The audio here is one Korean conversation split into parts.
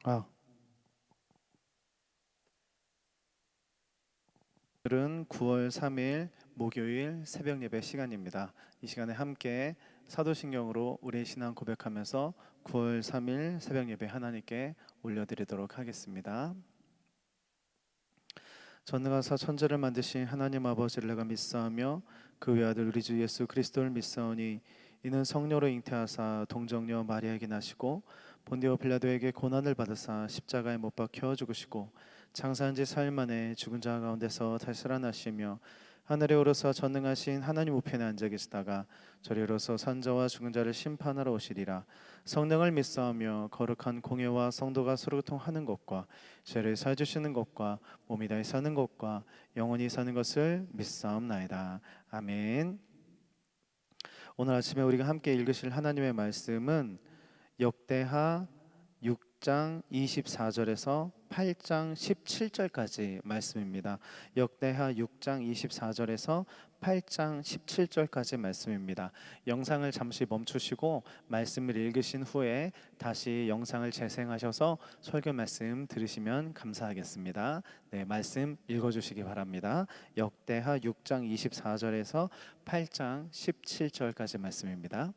아, 오늘은 9월 3일 목요일 새벽 예배 시간입니다. 이 시간에 함께 사도신경으로 우리의 신앙 고백하면서 9월 3일 새벽 예배 하나님께 올려드리도록 하겠습니다. 전능하사 천지를 만드신 하나님 아버지를 내가 믿사오며 그 외아들 우리 주 예수 그리스도를 믿사오니 이는 성령으로 잉태하사 동정녀 마리아에게 나시고 본디오 빌라도에게 고난을 받으사 십자가에 못 박혀 죽으시고 장사한 지 사흘 만에 죽은 자 가운데서 다시 살아나시며 하늘에 오르사 전능하신 하나님 우편에 앉아 계시다가 저리 오르서 산자와 죽은 자를 심판하러 오시리라. 성령을 믿사오며 거룩한 공예와 성도가 서로 교통하는 것과 죄를 사주시는 것과 몸이 다히 사는 것과 영원히 사는 것을 믿사옵나이다. 아멘. 오늘 아침에 우리가 함께 읽으실 하나님의 말씀은 역대하 6장 24절에서 8장 17절까지 말씀입니다. 역대하 6장 24절에서 8장 17절까지 말씀입니다. 영상을 잠시 멈추시고 말씀을 읽으신 후에 다시 영상을 재생하셔서 설교 말씀 들으시면 감사하겠습니다. 네, 말씀 읽어주시기 바랍니다. 역대하 6장 24절에서 8장 17절까지 말씀입니다.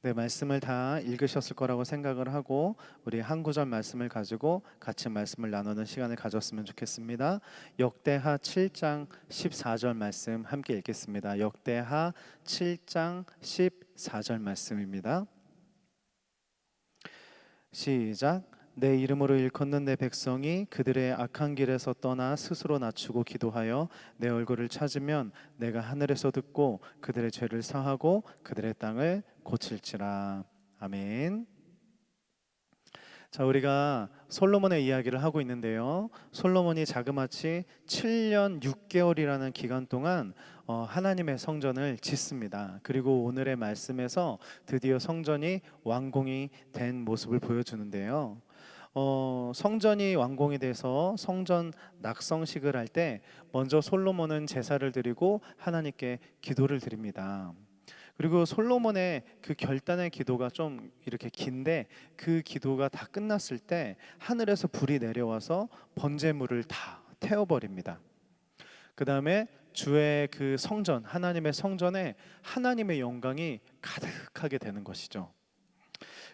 네, 말씀을 다 읽으셨을 거라고 생각을 하고 우리 한 구절 말씀을 가지고 같이 말씀을 나누는 시간을 가졌으면 좋겠습니다. 역대하 7장 14절 말씀 함께 읽겠습니다. 역대하 7장 14절 말씀입니다. 시작. 내 이름으로 일컫는 내 백성이 그들의 악한 길에서 떠나 스스로 낮추고 기도하여 내 얼굴을 찾으면 내가 하늘에서 듣고 그들의 죄를 사하고 그들의 땅을 고칠지라. 아멘. 자, 우리가 솔로몬의 이야기를 하고 있는데요. 솔로몬이 자그마치 7년 6개월이라는 기간 동안 하나님의 성전을 짓습니다. 그리고 오늘의 말씀에서 드디어 성전이 완공이 된 모습을 보여주는데요. 성전이 완공이 돼서 성전 낙성식을 할 때 먼저 솔로몬은 제사를 드리고 하나님께 기도를 드립니다. 그리고 솔로몬의 그 결단의 기도가 좀 이렇게 긴데 그 기도가 다 끝났을 때 하늘에서 불이 내려와서 번제물을 다 태워버립니다. 그 다음에 주의 그 성전, 하나님의 성전에 하나님의 영광이 가득하게 되는 것이죠.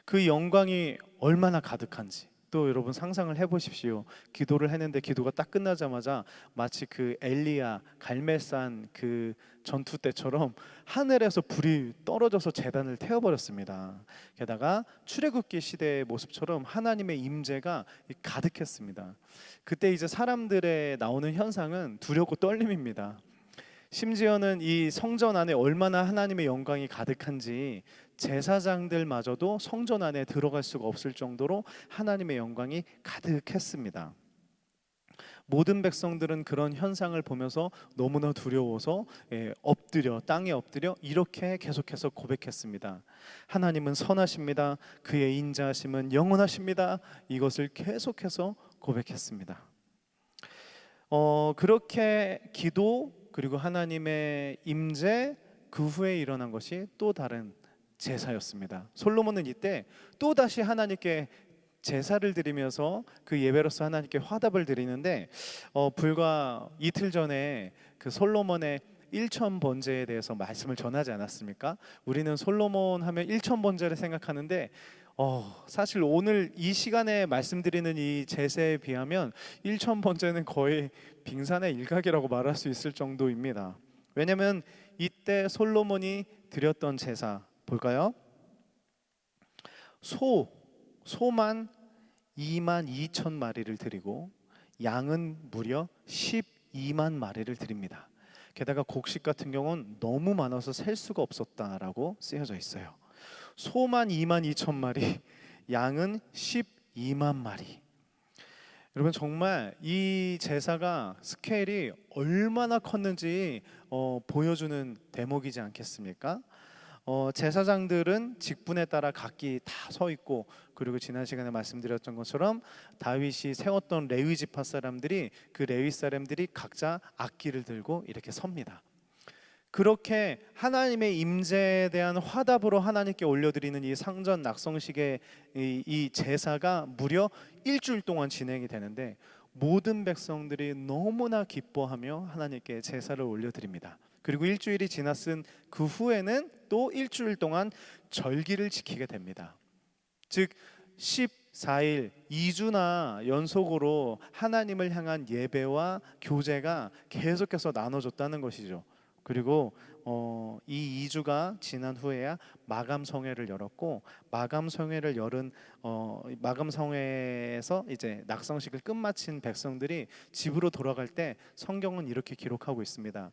그 영광이 얼마나 가득한지 또 여러분 상상을 해보십시오. 기도를 했는데 기도가 딱 끝나자마자 마치 그 엘리야 갈멜산 그 전투 때처럼 하늘에서 불이 떨어져서 제단을 태워버렸습니다. 게다가 출애굽기 시대의 모습처럼 하나님의 임재가 가득했습니다. 그때 이제 사람들의 나오는 현상은 두렵고 떨림입니다. 심지어는 이 성전 안에 얼마나 하나님의 영광이 가득한지 제사장들마저도 성전 안에 들어갈 수가 없을 정도로 하나님의 영광이 가득했습니다. 모든 백성들은 그런 현상을 보면서 너무나 두려워서 엎드려 땅에 엎드려 이렇게 계속해서 고백했습니다. 하나님은 선하십니다. 그의 인자하심은 영원하십니다. 이것을 계속해서 고백했습니다. 그렇게 기도 그리고 하나님의 임재 그 후에 일어난 것이 또 다른 제사였습니다. 솔로몬은 이때 또 다시 하나님께 제사를 드리면서 그 예배로서 하나님께 화답을 드리는데 불과 이틀 전에 그 솔로몬의 1천 번제에 대해서 말씀을 전하지 않았습니까? 우리는 솔로몬 하면 1천 번제를 생각하는데 사실 오늘 이 시간에 말씀드리는 이 제사에 비하면 1천 번제는 거의 빙산의 일각이라고 말할 수 있을 정도입니다. 왜냐하면 이때 솔로몬이 드렸던 제사 볼까요? 소만 2만 2천 마리를 드리고 양은 무려 12만 마리를 드립니다. 게다가 곡식 같은 경우는 너무 많아서 셀 수가 없었다라고 쓰여져 있어요. 소만 2만 2천 마리, 양은 12만 마리. 여러분 정말 이 제사가 스케일이 얼마나 컸는지 보여주는 대목이지 않겠습니까? 제사장들은 직분에 따라 각기 다 서 있고 그리고 지난 시간에 말씀드렸던 것처럼 다윗이 세웠던 레위 지파 사람들이 그 레위 사람들이 각자 악기를 들고 이렇게 섭니다. 그렇게 하나님의 임재에 대한 화답으로 하나님께 올려드리는 이 상전 낙성식의 이 제사가 무려 일주일 동안 진행이 되는데, 모든 백성들이 너무나 기뻐하며 하나님께 제사를 올려드립니다. 그리고 일주일이 지났은 그 후에는 또 일주일 동안 절기를 지키게 됩니다. 즉 14일 2주나 연속으로 하나님을 향한 예배와 교제가 계속해서 나눠졌다는 것이죠. 그리고 이 2주가 지난 후에야 마감 성회를 열었고, 마감 성회를 열은 마감 성회에서 이제 낙성식을 끝마친 백성들이 집으로 돌아갈 때 성경은 이렇게 기록하고 있습니다.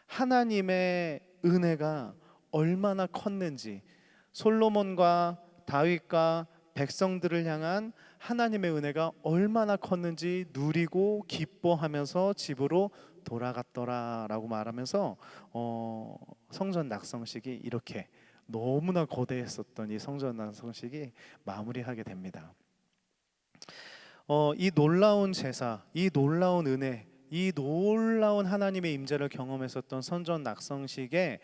하나님의 은혜가 얼마나 컸는지, 솔로몬과 다윗과 백성들을 향한 하나님의 은혜가 얼마나 컸는지 누리고 기뻐하면서 집으로 돌아갔더라라고 말하면서 성전 낙성식이 이렇게 너무나 거대했었던 이 성전 낙성식이 마무리하게 됩니다. 이 놀라운 제사, 이 놀라운 은혜, 이 놀라운 하나님의 임재를 경험했었던 성전 낙성식의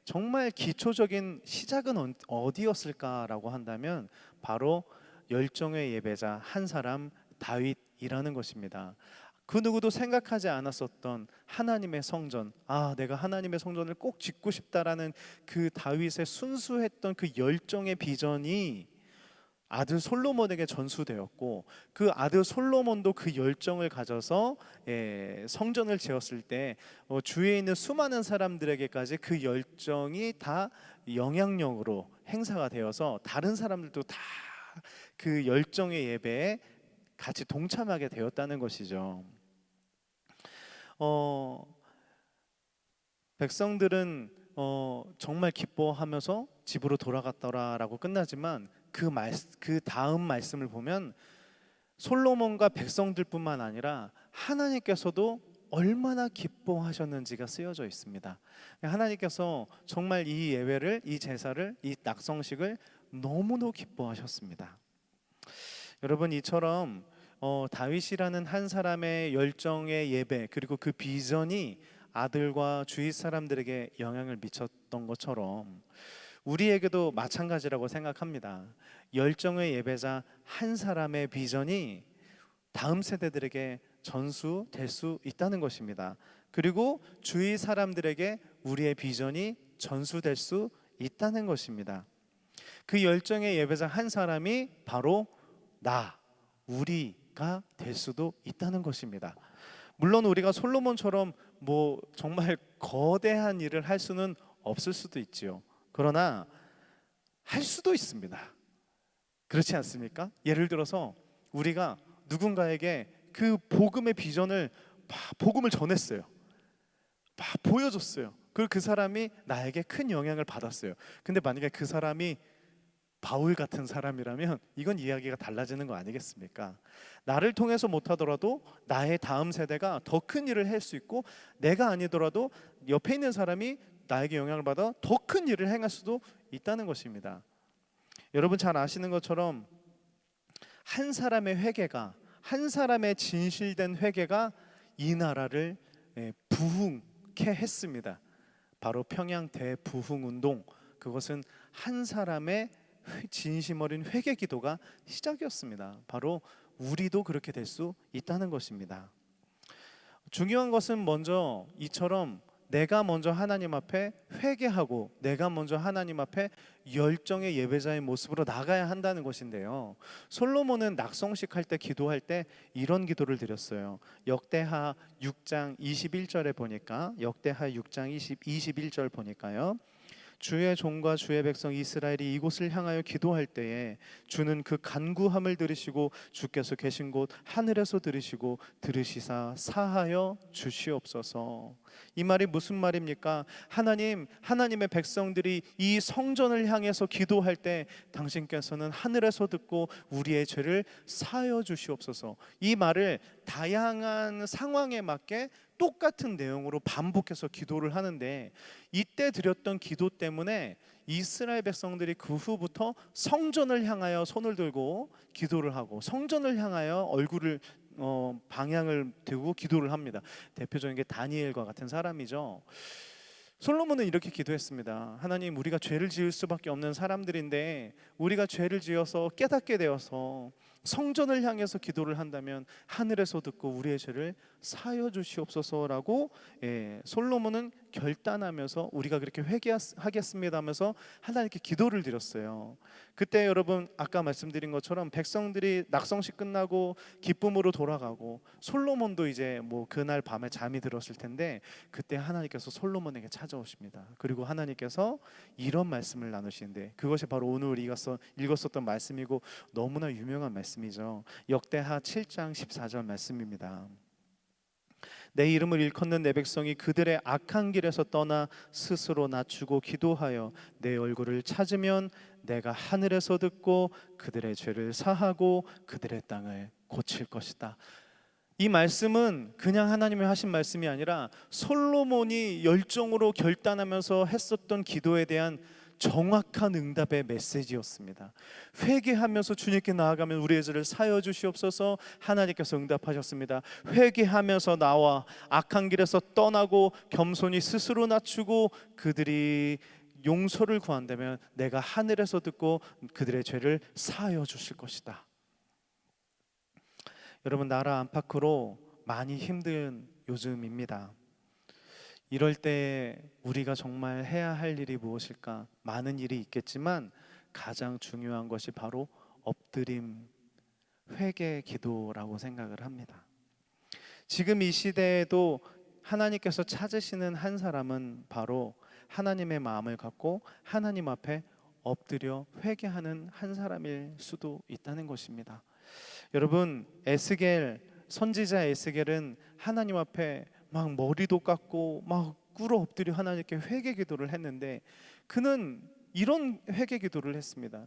정말 기초적인 시작은 어디였을까라고 한다면 바로 열정의 예배자 한 사람 다윗이라는 것입니다. 그 누구도 생각하지 않았었던 하나님의 성전, 내가 하나님의 성전을 꼭 짓고 싶다라는 그 다윗의 순수했던 그 열정의 비전이 아들 솔로몬에게 전수되었고, 그 아들 솔로몬도 그 열정을 가져서 성전을 지었을 때 주위에 있는 수많은 사람들에게까지 그 열정이 다 영향력으로 행사가 되어서 다른 사람들도 다 그 열정의 예배에 같이 동참하게 되었다는 것이죠. 백성들은 정말 기뻐하면서 집으로 돌아갔더라라고 끝나지만 그 다음 말씀을 보면 솔로몬과 백성들뿐만 아니라 하나님께서도 얼마나 기뻐하셨는지가 쓰여져 있습니다. 하나님께서 정말 이 예배를, 이 제사를, 이 낙성식을 너무도 기뻐하셨습니다. 여러분, 이처럼 다윗이라는 한 사람의 열정의 예배, 그리고 그 비전이 아들과 주위 사람들에게 영향을 미쳤던 것처럼 우리에게도 마찬가지라고 생각합니다. 열정의 예배자 한 사람의 비전이 다음 세대들에게 전수될 수 있다는 것입니다. 그리고 주위 사람들에게 우리의 비전이 전수될 수 있다는 것입니다. 그 열정의 예배자 한 사람이 바로 우리가 될 수도 있다는 것입니다. 물론 우리가 솔로몬처럼 정말 거대한 일을 할 수는 없을 수도 있지요. 그러나 할 수도 있습니다. 그렇지 않습니까? 예를 들어서 우리가 누군가에게 그 복음의 비전을 복음을 전했어요. 보여줬어요. 그리고 그 사람이 나에게 큰 영향을 받았어요. 근데 만약에 그 사람이 바울 같은 사람이라면 이건 이야기가 달라지는 거 아니겠습니까? 나를 통해서 못하더라도 나의 다음 세대가 더 큰 일을 할 수 있고, 내가 아니더라도 옆에 있는 사람이 나에게 영향을 받아 더 큰 일을 행할 수도 있다는 것입니다. 여러분 잘 아시는 것처럼 한 사람의 회개가, 한 사람의 진실된 회개가 이 나라를 부흥케 했습니다. 바로 평양 대부흥운동, 그것은 한 사람의 진심 어린 회개 기도가 시작이었습니다. 바로 우리도 그렇게 될 수 있다는 것입니다. 중요한 것은 먼저 이처럼 내가 먼저 하나님 앞에 회개하고 내가 먼저 하나님 앞에 열정의 예배자의 모습으로 나가야 한다는 것인데요. 솔로몬은 낙성식 할 때 기도할 때 이런 기도를 드렸어요. 역대하 6장 21절에 보니까, 역대하 6장 21절 보니까요. 주의 종과 주의 백성 이스라엘이 이곳을 향하여 기도할 때에 주는 그 간구함을 들으시고 주께서 계신 곳 하늘에서 들으시고 들으시사 사하여 주시옵소서. 이 말이 무슨 말입니까? 하나님의 백성들이 이 성전을 향해서 기도할 때 당신께서는 하늘에서 듣고 우리의 죄를 사하여 주시옵소서. 이 말을 다양한 상황에 맞게 똑같은 내용으로 반복해서 기도를 하는데, 이때 드렸던 기도 때문에 이스라엘 백성들이 그 후부터 성전을 향하여 손을 들고 기도를 하고 성전을 향하여 얼굴을 방향을 두고 기도를 합니다. 대표적인 게 다니엘과 같은 사람이죠. 솔로몬은 이렇게 기도했습니다. 하나님, 우리가 죄를 지을 수밖에 없는 사람들인데 우리가 죄를 지어서 깨닫게 되어서 성전을 향해서 기도를 한다면 하늘에서 듣고 우리의 죄를 사하여 주시옵소서라고 솔로몬은 결단하면서 우리가 그렇게 회개하겠습니다 하면서 하나님께 기도를 드렸어요. 그때 여러분 아까 말씀드린 것처럼 백성들이 낙성식 끝나고 기쁨으로 돌아가고 솔로몬도 이제 뭐 그날 밤에 잠이 들었을 텐데 그때 하나님께서 솔로몬에게 찾아오십니다. 그리고 하나님께서 이런 말씀을 나누시는데 그것이 바로 오늘 읽었었던 말씀이고 너무나 유명한 말씀이죠. 역대하 7장 14절 말씀입니다. 내 이름을 일컫는 내 백성이 그들의 악한 길에서 떠나 스스로 낮추고 기도하여 내 얼굴을 찾으면 내가 하늘에서 듣고 그들의 죄를 사하고 그들의 땅을 고칠 것이다. 이 말씀은 그냥 하나님이 하신 말씀이 아니라 솔로몬이 열정으로 결단하면서 했었던 기도에 대한 정확한 응답의 메시지였습니다. 회개하면서 주님께 나아가면 우리의 죄를 사하여 주시옵소서. 하나님께서 응답하셨습니다. 회개하면서 나와 악한 길에서 떠나고 겸손히 스스로 낮추고 그들이 용서를 구한다면 내가 하늘에서 듣고 그들의 죄를 사하여 주실 것이다. 여러분, 나라 안팎으로 많이 힘든 요즘입니다. 이럴 때 우리가 정말 해야 할 일이 무엇일까? 많은 일이 있겠지만 가장 중요한 것이 바로 엎드림, 회개 기도라고 생각을 합니다. 지금 이 시대에도 하나님께서 찾으시는 한 사람은 바로 하나님의 마음을 갖고 하나님 앞에 엎드려 회개하는 한 사람일 수도 있다는 것입니다. 여러분, 선지자 에스겔은 하나님 앞에 막 머리도 깎고 막 꿇어 엎드려 하나님께 회개 기도를 했는데 그는 이런 회개 기도를 했습니다.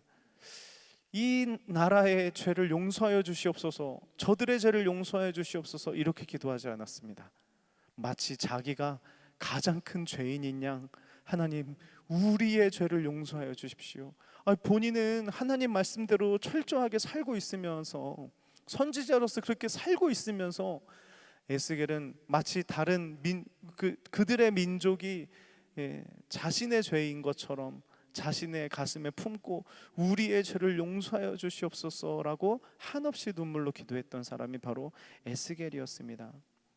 이 나라의 죄를 용서하여 주시옵소서, 저들의 죄를 용서하여 주시옵소서, 이렇게 기도하지 않았습니다. 마치 자기가 가장 큰 죄인인 양 하나님, 우리의 죄를 용서하여 주십시오. 본인은 하나님 말씀대로 철저하게 살고 있으면서 선지자로서 그렇게 살고 있으면서 에스겔은 마치 다른 그들의 민족이 자신의 죄인 것처럼 자신의 가슴에 품고 우리의 죄를 용서하여 주시옵소서라고 한없이 눈물로 기도했던 사람이 바로 에스겔이었습니다.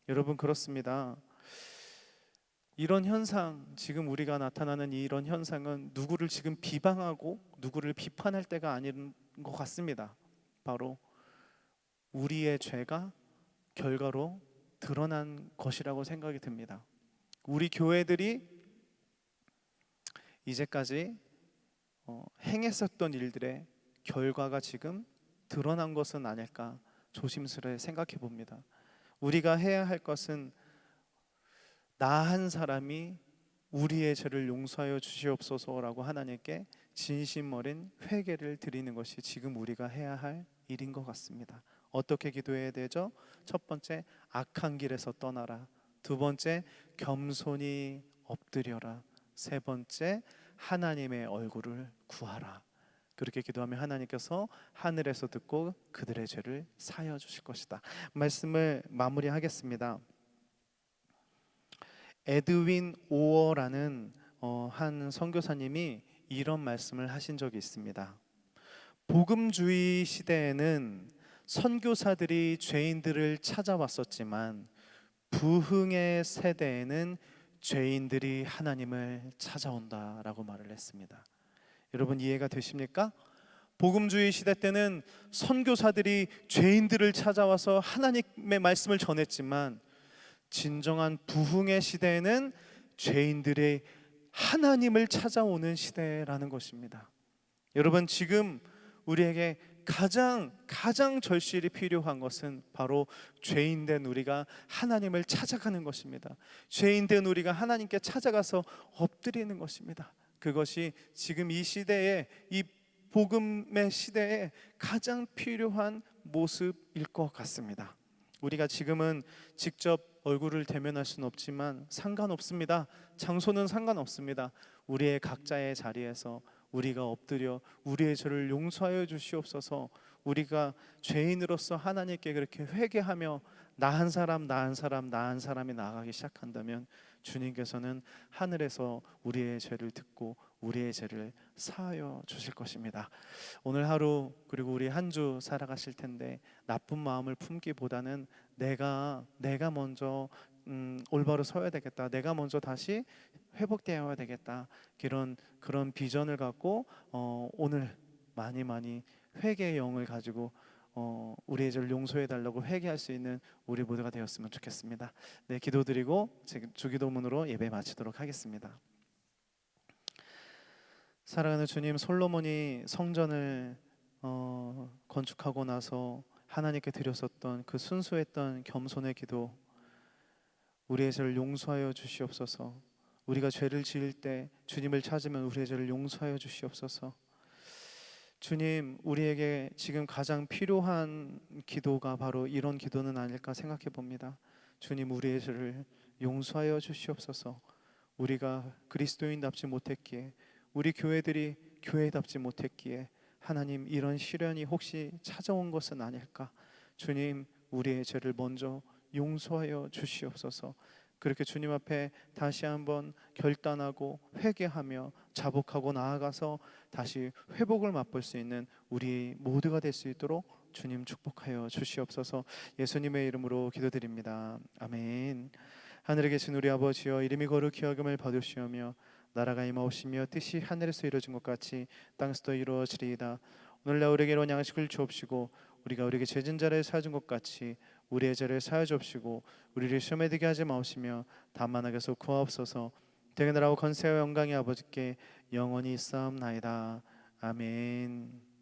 여러분, 그렇습니다. 이런 현상, 지금 우리가 나타나는 이런 현상은 누구를 지금 비방하고 누구를 비판할 때가 아닌 것 같습니다. 바로 우리의 죄가 결과로 드러난 것이라고 생각이 듭니다. 우리 교회들이 이제까지 행했었던 일들의 결과가 지금 드러난 것은 아닐까 조심스레 생각해 봅니다. 우리가 해야 할 것은 나 한 사람이 우리의 죄를 용서하여 주시옵소서라고 하나님께 진심 어린 회개를 드리는 것이 지금 우리가 해야 할 일인 것 같습니다. 어떻게 기도해야 되죠? 첫 번째, 악한 길에서 떠나라. 두 번째, 겸손히 엎드려라. 세 번째, 하나님의 얼굴을 구하라. 그렇게 기도하면 하나님께서 하늘에서 듣고 그들의 죄를 사하여 주실 것이다. 말씀을 마무리하겠습니다. 에드윈 오어라는 한 선교사님이 이런 말씀을 하신 적이 있습니다. 복음주의 시대에는 선교사들이 죄인들을 찾아왔었지만 부흥의 세대에는 죄인들이 하나님을 찾아온다라고 말을 했습니다. 여러분, 이해가 되십니까? 복음주의 시대 때는 선교사들이 죄인들을 찾아와서 하나님의 말씀을 전했지만 진정한 부흥의 시대에는 죄인들이 하나님을 찾아오는 시대라는 것입니다. 여러분, 지금 우리에게 가장 절실히 필요한 것은 바로 죄인된 우리가 하나님을 찾아가는 것입니다. 죄인된 우리가 하나님께 찾아가서 엎드리는 것입니다. 그것이 지금 이 시대에, 이 복음의 시대에 가장 필요한 모습일 것 같습니다. 우리가 지금은 직접 얼굴을 대면할 수는 없지만 상관없습니다. 장소는 상관없습니다. 우리의 각자의 자리에서 우리가 엎드려 우리의 죄를 용서하여 주시옵소서, 우리가 죄인으로서 하나님께 그렇게 회개하며 나 한 사람, 나 한 사람, 나 한 사람이 나아가기 시작한다면 주님께서는 하늘에서 우리의 죄를 듣고 우리의 죄를 사하여 주실 것입니다. 오늘 하루 그리고 우리 한 주 살아가실 텐데 나쁜 마음을 품기보다는 내가 먼저 올바로 서야 되겠다. 내가 먼저 다시 회복되어야 되겠다. 그런 비전을 갖고 오늘 많이 회개의 영을 가지고 우리의 죄를 용서해 달라고 회개할 수 있는 우리 모두가 되었으면 좋겠습니다. 네, 기도드리고 지금 주기도문으로 예배 마치도록 하겠습니다. 사랑하는 주님, 솔로몬이 성전을 건축하고 나서 하나님께 드렸었던 그 순수했던 겸손의 기도, 우리의 죄를 용서하여 주시옵소서. 우리가 죄를 지을 때 주님을 찾으면 우리의 죄를 용서하여 주시옵소서. 주님, 우리에게 지금 가장 필요한 기도가 바로 이런 기도는 아닐까 생각해 봅니다. 주님, 우리의 죄를 용서하여 주시옵소서. 우리가 그리스도인답지 못했기에, 우리 교회들이 교회답지 못했기에 하나님, 이런 시련이 혹시 찾아온 것은 아닐까. 주님, 우리의 죄를 먼저 용서하여 주시옵소서. 그렇게 주님 앞에 다시 한번 결단하고 회개하며 자복하고 나아가서 다시 회복을 맛볼 수 있는 우리 모두가 될 수 있도록 주님 축복하여 주시옵소서. 예수님의 이름으로 기도드립니다. 아멘. 하늘에 계신 우리 아버지여, 이름이 거룩히 여김을 받으시오며 나라가 임하옵시며 뜻이 하늘에서 이루어진 것 같이 땅에서도 이루어지리이다. 오늘날 우리에게 이런 양식을 주옵시고 우리가 우리에게 죄진 자를 사해준 것 같이 우리의 죄를 사하여 주옵시고 우리를 시험에 들게 하지 마옵시며 다만 악에서 구하옵소서. 대견하고 건세와 영광이 아버지께 영원히 있사옵나이다. 아멘.